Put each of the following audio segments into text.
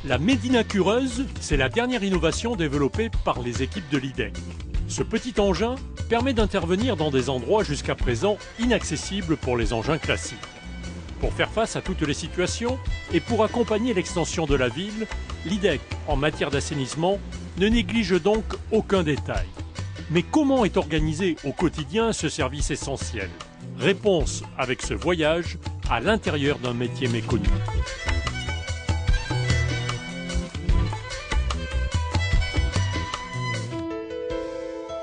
La Médina Cureuse, c'est la dernière innovation développée par les équipes de l'IDEC. Ce petit engin permet d'intervenir dans des endroits jusqu'à présent inaccessibles pour les engins classiques. Pour faire face à toutes les situations et pour accompagner l'extension de la ville, l'IDEC, en matière d'assainissement, ne néglige donc aucun détail. Mais comment est organisé au quotidien ce service essentiel? Réponse avec ce voyage à l'intérieur d'un métier méconnu.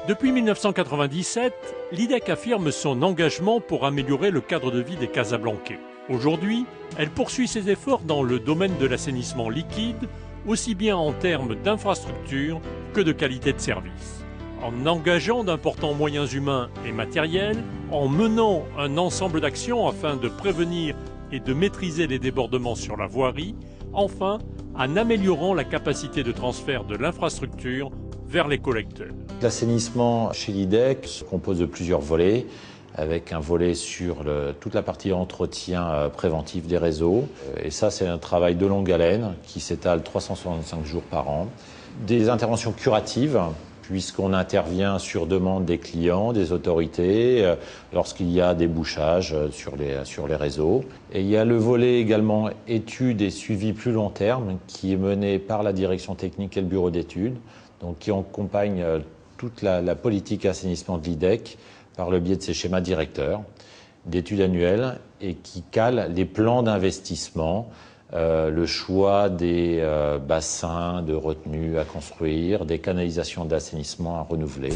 Depuis 1997, l'IDEC affirme son engagement pour améliorer le cadre de vie des Casablancais. Aujourd'hui, elle poursuit ses efforts dans le domaine de l'assainissement liquide, aussi bien en termes d'infrastructure que de qualité de service. En engageant d'importants moyens humains et matériels, en menant un ensemble d'actions afin de prévenir et de maîtriser les débordements sur la voirie, enfin, en améliorant la capacité de transfert de l'infrastructure vers les collecteurs. L'assainissement chez l'IDEC se compose de plusieurs volets, avec un volet sur toute la partie entretien préventif des réseaux. Et ça, c'est un travail de longue haleine qui s'étale 365 jours par an. Des interventions curatives, puisqu'on intervient sur demande des clients, des autorités, lorsqu'il y a des bouchages sur les réseaux. Et il y a le volet également études et suivi plus long terme, qui est mené par la direction technique et le bureau d'études, donc qui accompagne toute la politique assainissement de l'IDEC par le biais de ses schémas directeurs d'études annuelles et qui cale les plans d'investissement, le choix des bassins de retenue à construire, des canalisations d'assainissement à renouveler.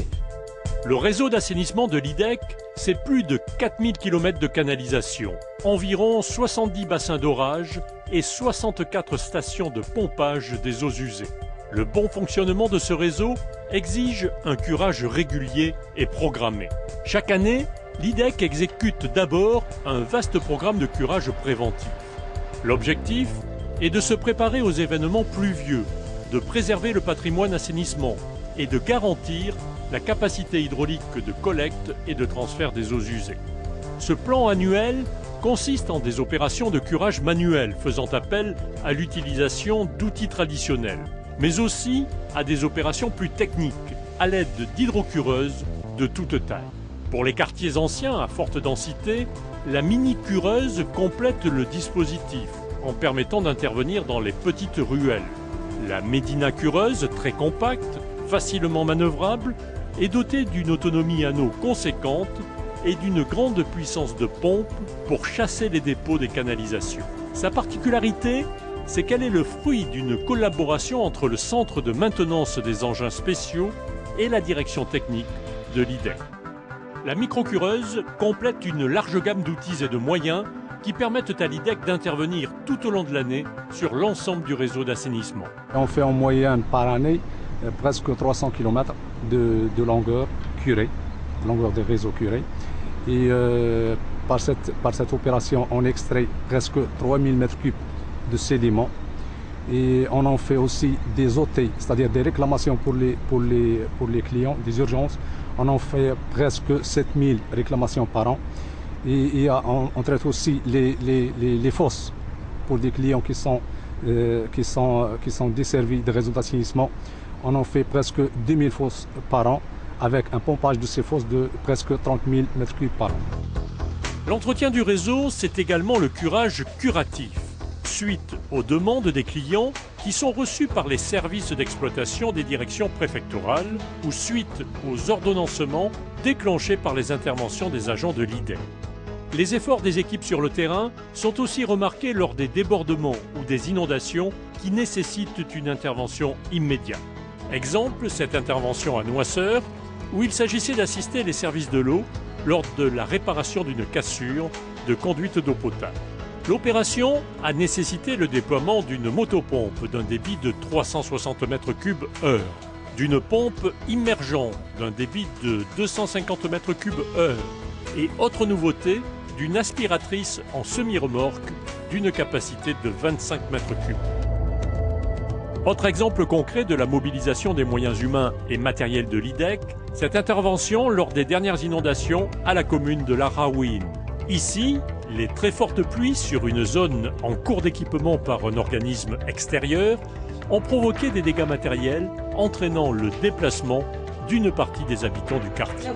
Le réseau d'assainissement de l'IDEC, c'est plus de 4000 km de canalisation, environ 70 bassins d'orage et 64 stations de pompage des eaux usées. Le bon fonctionnement de ce réseau exige un curage régulier et programmé. Chaque année, l'IDEC exécute d'abord un vaste programme de curage préventif. L'objectif est de se préparer aux événements pluvieux, de préserver le patrimoine assainissement et de garantir la capacité hydraulique de collecte et de transfert des eaux usées. Ce plan annuel consiste en des opérations de curage manuel faisant appel à l'utilisation d'outils traditionnels, mais aussi à des opérations plus techniques, à l'aide d'hydrocureuses de toute taille. Pour les quartiers anciens à forte densité, la mini-cureuse complète le dispositif en permettant d'intervenir dans les petites ruelles. La Médina Cureuse, très compacte, facilement manœuvrable, est dotée d'une autonomie anneau conséquente et d'une grande puissance de pompe pour chasser les dépôts des canalisations. Sa particularité, c'est qu'elle est le fruit d'une collaboration entre le Centre de maintenance des engins spéciaux et la direction technique de l'IDEC. La microcureuse complète une large gamme d'outils et de moyens qui permettent à l'IDEC d'intervenir tout au long de l'année sur l'ensemble du réseau d'assainissement. On fait en moyenne par année presque 300 km de longueur curée, longueur des réseaux curés. Et par cette opération, on extrait presque 3000 m3 de sédiments. Et on en fait aussi des OT, c'est-à-dire des réclamations pour les clients, des urgences. On en fait presque 7000 réclamations par an. Et on traite aussi les fosses pour des clients qui sont desservis de réseaux d'assainissement. On en fait presque 2000 fosses par an avec un pompage de ces fosses de presque 30 000 m3 par an. L'entretien du réseau, c'est également le curage curatif, suite aux demandes des clients qui sont reçues par les services d'exploitation des directions préfectorales ou suite aux ordonnancements déclenchés par les interventions des agents de l'IDEC. Les efforts des équipes sur le terrain sont aussi remarqués lors des débordements ou des inondations qui nécessitent une intervention immédiate. Exemple, cette intervention à Noisseur, où il s'agissait d'assister les services de l'eau lors de la réparation d'une cassure de conduite d'eau potable. L'opération a nécessité le déploiement d'une motopompe d'un débit de 360 m3/h, d'une pompe immergeante d'un débit de 250 m3/h et, autre nouveauté, d'une aspiratrice en semi-remorque d'une capacité de 25 m3. Autre exemple concret de la mobilisation des moyens humains et matériels de l'IDEC, cette intervention lors des dernières inondations à la commune de La Raouine. Ici, Les très fortes pluies sur une zone en cours d'équipement par un organisme extérieur ont provoqué des dégâts matériels entraînant le déplacement d'une partie des habitants du quartier.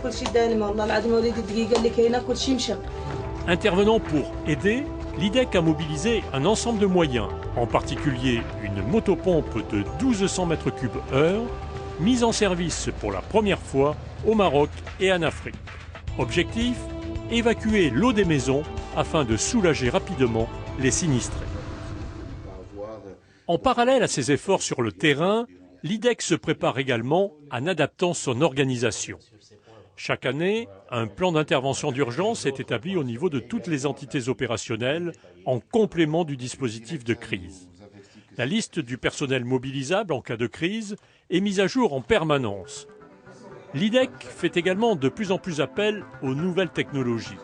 Intervenant pour aider, l'IDEC a mobilisé un ensemble de moyens, en particulier une motopompe de 1200 m3/h, mise en service pour la première fois au Maroc et en Afrique. Objectif : évacuer l'eau des maisons afin de soulager rapidement les sinistrés. En parallèle à ces efforts sur le terrain, l'IDEC se prépare également en adaptant son organisation. Chaque année, un plan d'intervention d'urgence est établi au niveau de toutes les entités opérationnelles en complément du dispositif de crise. La liste du personnel mobilisable en cas de crise est mise à jour en permanence. L'IDEC fait également de plus en plus appel aux nouvelles technologies.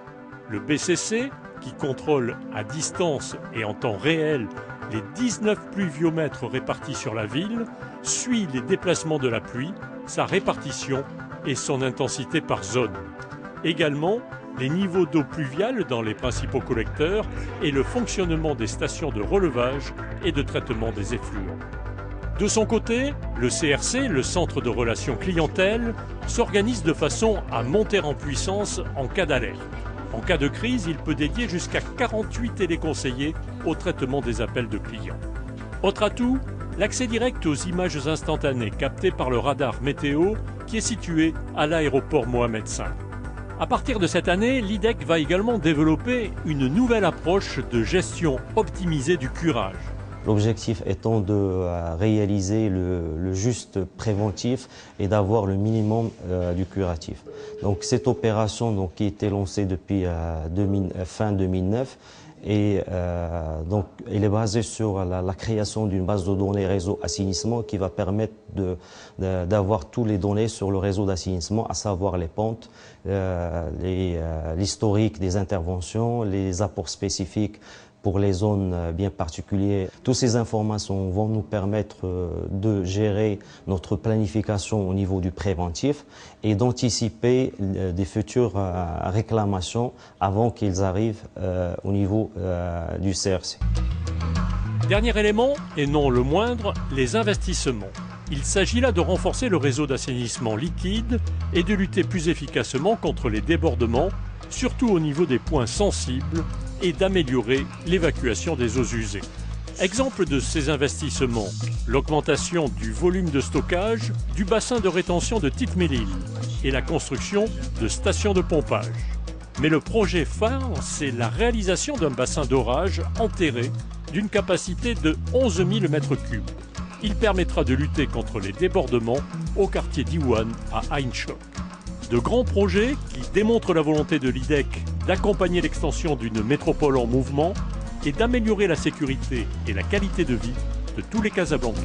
Le BCC, qui contrôle à distance et en temps réel les 19 pluviomètres répartis sur la ville, suit les déplacements de la pluie, sa répartition et son intensité par zone. Également, les niveaux d'eau pluviale dans les principaux collecteurs et le fonctionnement des stations de relevage et de traitement des effluents. De son côté, le CRC, le Centre de Relations Clientèle, s'organise de façon à monter en puissance en cas d'alerte. En cas de crise, il peut dédier jusqu'à 48 téléconseillers au traitement des appels de clients. Autre atout, l'accès direct aux images instantanées captées par le radar météo qui est situé à l'aéroport Mohamed V. À partir de cette année, l'IDEC va également développer une nouvelle approche de gestion optimisée du curage. L'objectif étant de réaliser le juste préventif et d'avoir le minimum du curatif. Donc cette opération qui a été lancée depuis fin 2009 et donc elle est basée sur la création d'une base de données réseau assainissement qui va permettre d'avoir tous les données sur le réseau d'assainissement, à savoir les pentes, l'historique des interventions, les apports spécifiques pour les zones bien particulières. Toutes ces informations vont nous permettre de gérer notre planification au niveau du préventif et d'anticiper des futures réclamations avant qu'ils arrivent au niveau du CRC. Dernier élément, et non le moindre, les investissements. Il s'agit là de renforcer le réseau d'assainissement liquide et de lutter plus efficacement contre les débordements, surtout au niveau des points sensibles, et d'améliorer l'évacuation des eaux usées. Exemple de ces investissements, l'augmentation du volume de stockage du bassin de rétention de Titmelil et la construction de stations de pompage. Mais le projet phare, c'est la réalisation d'un bassin d'orage enterré d'une capacité de 11 000 m3. Il permettra de lutter contre les débordements au quartier d'Iwan à Ain Choc. De grands projets qui démontrent la volonté de l'IDEC d'accompagner l'extension d'une métropole en mouvement et d'améliorer la sécurité et la qualité de vie de tous les Casablancais.